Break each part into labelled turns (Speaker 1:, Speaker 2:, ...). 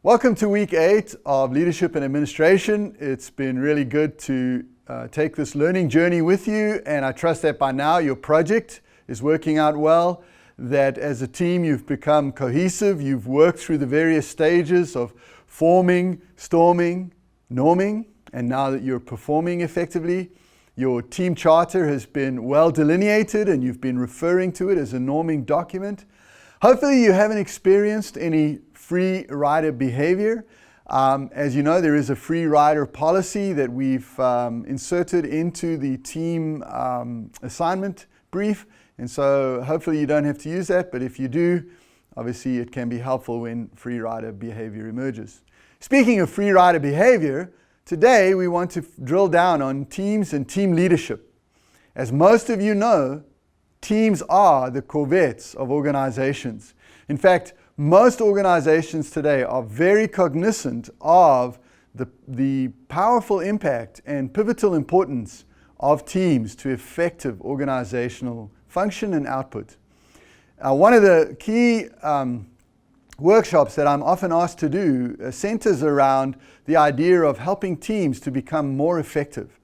Speaker 1: Welcome to week 8 of Leadership and Administration. It's been really good to take this learning journey with you, and I trust that by now your project is working out well, that as a team you've become cohesive, you've worked through the various stages of forming, storming, norming, and now that you're performing effectively, your team charter has been well delineated and you've been referring to it as a norming document. Hopefully you haven't experienced any free rider behavior. As you know, there is a free rider policy that we've inserted into the team assignment brief. And so hopefully you don't have to use that, but if you do, obviously it can be helpful when free rider behavior emerges. Speaking of free rider behavior, today we want to drill down on teams and team leadership. As most of you know, teams are the corvettes of organizations. In fact, most organizations today are very cognizant of the powerful impact and pivotal importance of teams to effective organizational function and output. One of the key workshops that I'm often asked to do centers around the idea of helping teams to become more effective.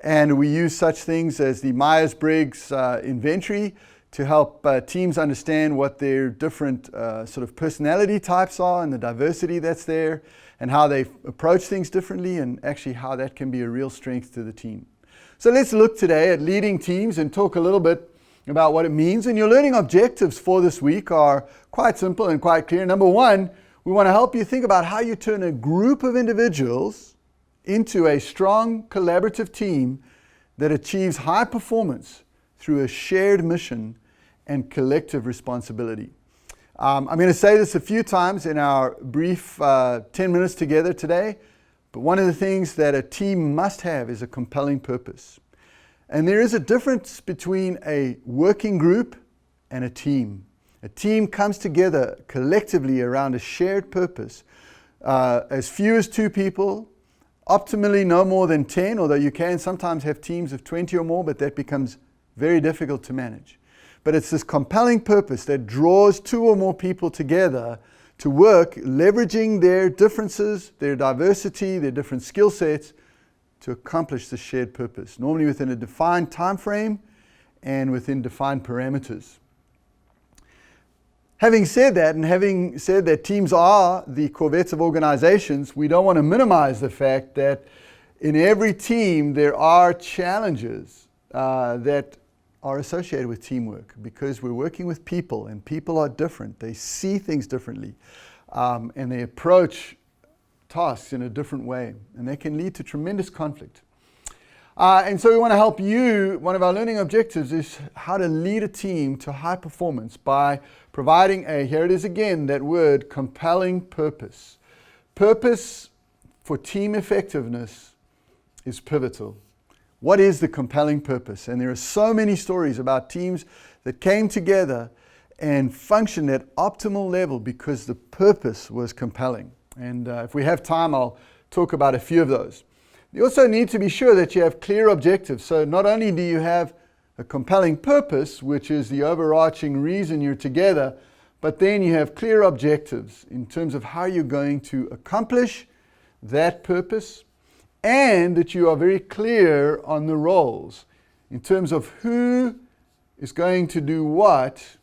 Speaker 1: And we use such things as the Myers-Briggs inventory to help teams understand what their different sort of personality types are and the diversity that's there and how they approach things differently and actually how that can be a real strength to the team. So let's look today at leading teams and talk a little bit about what it means. And your learning objectives for this week are quite simple and quite clear. Number one, we want to help you think about how you turn a group of individuals into a strong collaborative team that achieves high performance through a shared mission and collective responsibility. I'm going to say this a few times in our brief 10 minutes together today, but one of the things that a team must have is a compelling purpose. And there is a difference between a working group and a team. A team comes together collectively around a shared purpose. As few as 2 people, optimally no more than 10, although you can sometimes have teams of 20 or more, but that becomes very difficult to manage. But it's this compelling purpose that draws 2 or more people together to work, leveraging their differences, their diversity, their different skill sets to accomplish the shared purpose, normally within a defined time frame and within defined parameters. Having said that, and having said that teams are the corvettes of organizations, we don't want to minimize the fact that in every team there are challenges that are associated with teamwork, because we're working with people and people are different. They see things differently and they approach tasks in a different way, and that can lead to tremendous conflict. And so we want to help you. One of our learning objectives is how to lead a team to high performance by providing here it is again, that word, compelling purpose. Purpose for team effectiveness is pivotal. What is the compelling purpose? And there are so many stories about teams that came together and functioned at optimal level because the purpose was compelling. And if we have time, I'll talk about a few of those. You also need to be sure that you have clear objectives. So not only do you have a compelling purpose, which is the overarching reason you're together, but then you have clear objectives in terms of how you're going to accomplish that purpose, and that you are very clear on the roles in terms of who is going to do what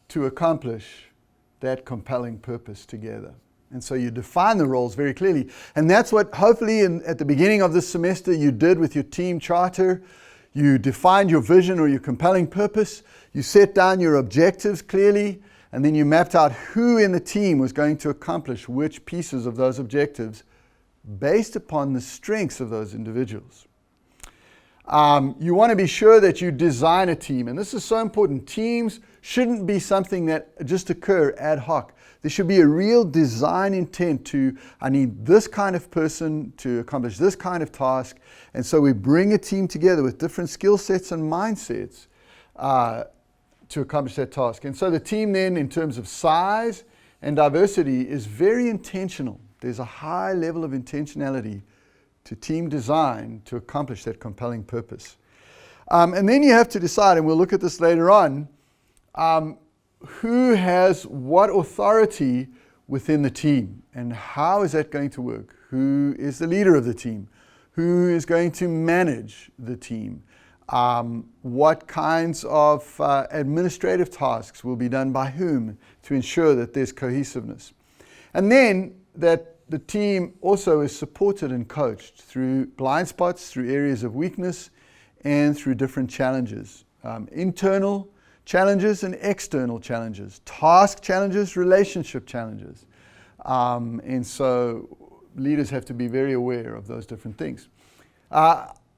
Speaker 1: to accomplish that compelling purpose together. And so you define the roles very clearly. And that's what hopefully at the beginning of this semester you did with your team charter. You defined your vision or your compelling purpose. You set down your objectives clearly. And then you mapped out who in the team was going to accomplish which pieces of those objectives based upon the strengths of those individuals. You want to be sure that you design a team, and this is so important. Teams shouldn't be something that just occur ad hoc. There should be a real design intent to, I need this kind of person to accomplish this kind of task, and so we bring a team together with different skill sets and mindsets to accomplish that task. And so the team then, in terms of size and diversity, is very intentional. There's a high level of intentionality to team design to accomplish that compelling purpose. And then you have to decide, and we'll look at this later on, who has what authority within the team. And how is that going to work? Who is the leader of the team? Who is going to manage the team? What kinds of administrative tasks will be done by whom to ensure that there's cohesiveness? And then that the team also is supported and coached through blind spots, through areas of weakness, and through different challenges. Internal challenges and external challenges. Task challenges, relationship challenges. And so leaders have to be very aware of those different things.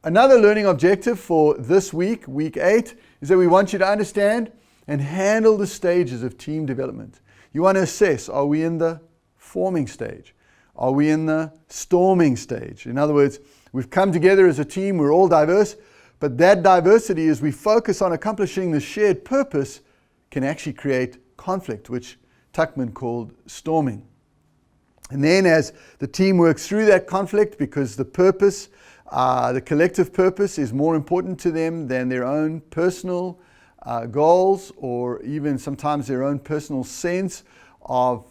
Speaker 1: Another learning objective for this week, week 8, is that we want you to understand and handle the stages of team development. You want to assess, are we in the forming stage? Are we in the storming stage? In other words, we've come together as a team, we're all diverse, but that diversity, as we focus on accomplishing the shared purpose, can actually create conflict, which Tuckman called storming. And then as the team works through that conflict, because the purpose, the collective purpose is more important to them than their own personal goals, or even sometimes their own personal sense of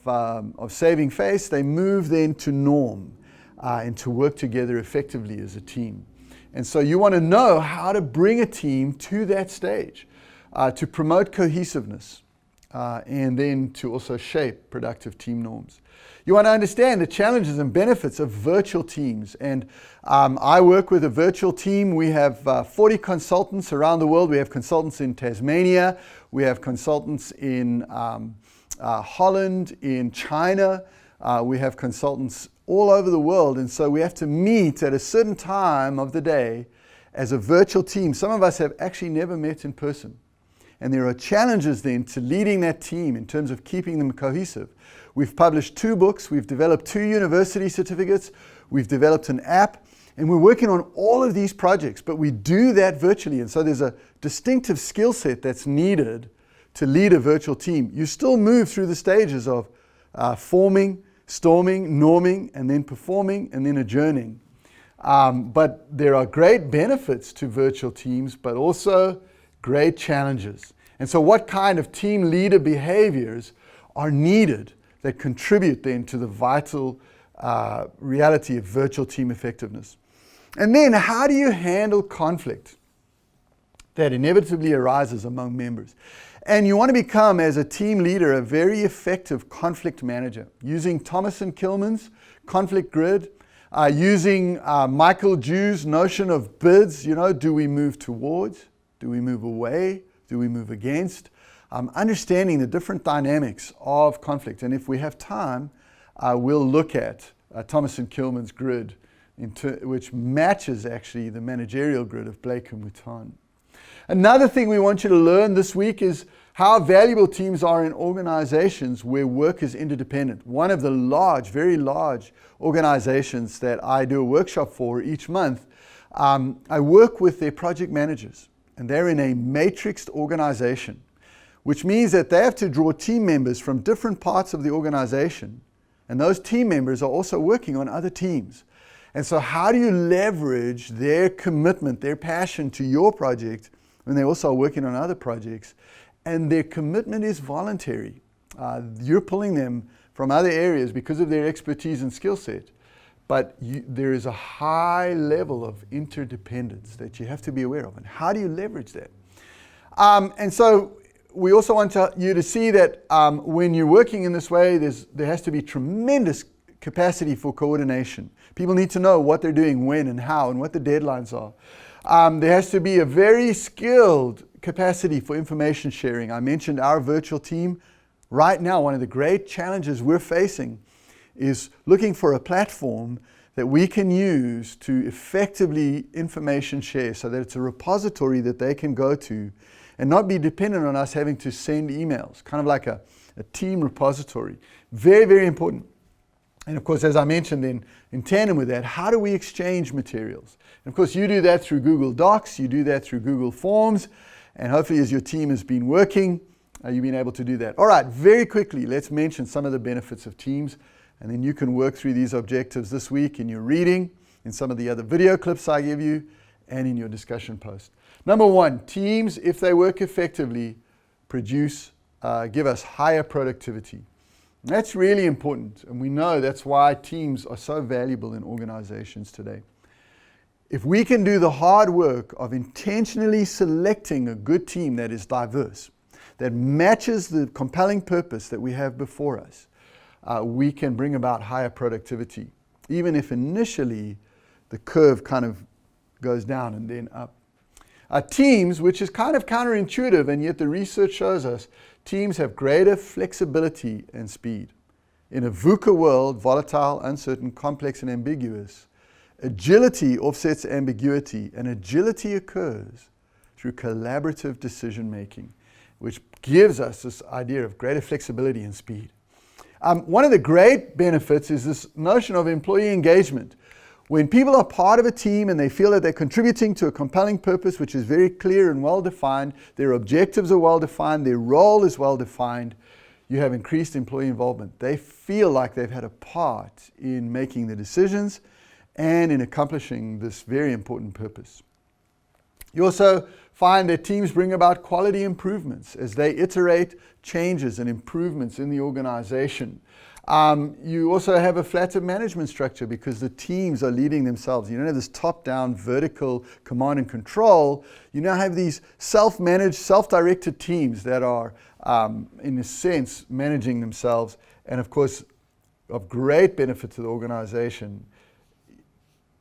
Speaker 1: saving face, they move then to norm and to work together effectively as a team. And so you want to know how to bring a team to that stage, to promote cohesiveness, and then to also shape productive team norms. You want to understand the challenges and benefits of virtual teams. And I work with a virtual team. We have 40 consultants around the world. We have consultants in Tasmania. We have consultants in Holland, in China. We have consultants all over the world. And so we have to meet at a certain time of the day as a virtual team. Some of us have actually never met in person. And there are challenges then to leading that team in terms of keeping them cohesive. We've published 2 books, we've developed 2 university certificates, we've developed an app, and we're working on all of these projects, but we do that virtually. And so there's a distinctive skill set that's needed to lead a virtual team. You still move through the stages of forming, storming, norming, and then performing, and then adjourning. But there are great benefits to virtual teams, but also great challenges. And so what kind of team leader behaviors are needed that contribute then to the vital reality of virtual team effectiveness? And then how do you handle conflict that inevitably arises among members? And you want to become, as a team leader, a very effective conflict manager, using Thomas and Kilman's conflict grid, using Michael Jew's notion of bids. Do we move towards? Do we move away? Do we move against? Understanding the different dynamics of conflict. And if we have time, we'll look at Thomas and Kilman's grid, which matches actually the managerial grid of Blake and Mouton. Another thing we want you to learn this week is how valuable teams are in organizations where work is interdependent. One of the very large organizations that I do a workshop for each month, I work with their project managers, and they're in a matrixed organization, which means that they have to draw team members from different parts of the organization, and those team members are also working on other teams. And so how do you leverage their commitment, their passion to your project when they're also working on other projects? And their commitment is voluntary. You're pulling them from other areas because of their expertise and skill set, but there is a high level of interdependence that you have to be aware of. And how do you leverage that? And so we also want you to see that when you're working in this way, there has to be tremendous capacity for coordination. People need to know what they're doing, when and how, and what the deadlines are. There has to be a very skilled capacity for information sharing. I mentioned our virtual team. Right now, one of the great challenges we're facing is looking for a platform that we can use to effectively information share, so that it's a repository that they can go to and not be dependent on us having to send emails, kind of like a team repository. Very, very important. And of course, as I mentioned, then in tandem with that, how do we exchange materials? And of course, you do that through Google Docs, you do that through Google Forms, and hopefully as your team has been working, you've been able to do that. All right, very quickly, let's mention some of the benefits of teams, and then you can work through these objectives this week in your reading, in some of the other video clips I give you, and in your discussion post. Number 1, teams, if they work effectively, give us higher productivity. That's really important, and we know that's why teams are so valuable in organizations today. If we can do the hard work of intentionally selecting a good team that is diverse, that matches the compelling purpose that we have before us, we can bring about higher productivity, even if initially the curve kind of goes down and then up. Teams, which is kind of counterintuitive, and yet the research shows us, teams have greater flexibility and speed. In a VUCA world, volatile, uncertain, complex, and ambiguous, agility offsets ambiguity, and agility occurs through collaborative decision making, which gives us this idea of greater flexibility and speed. One of the great benefits is this notion of employee engagement. When people are part of a team and they feel that they're contributing to a compelling purpose, which is very clear and well-defined, their objectives are well-defined, their role is well-defined, you have increased employee involvement. They feel like they've had a part in making the decisions and in accomplishing this very important purpose. You also find that teams bring about quality improvements as they iterate changes and improvements in the organization. You also have a flatter management structure because the teams are leading themselves. You don't have this top-down vertical command and control. You now have these self-managed, self-directed teams that are, in a sense, managing themselves. And of course, of great benefit to the organization,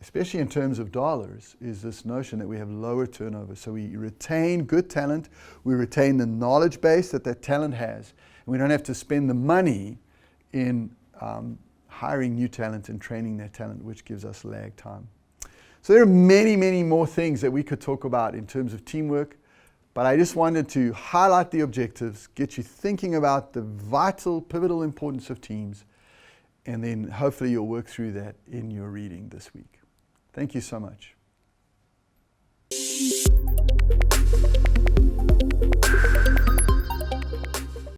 Speaker 1: especially in terms of dollars, is this notion that we have lower turnover. So we retain good talent, we retain the knowledge base that that talent has, and we don't have to spend the money in hiring new talent and training their talent, which gives us lag time. So there are many, many more things that we could talk about in terms of teamwork, but I just wanted to highlight the objectives, get you thinking about the vital, pivotal importance of teams, and then hopefully you'll work through that in your reading this week. Thank you so much.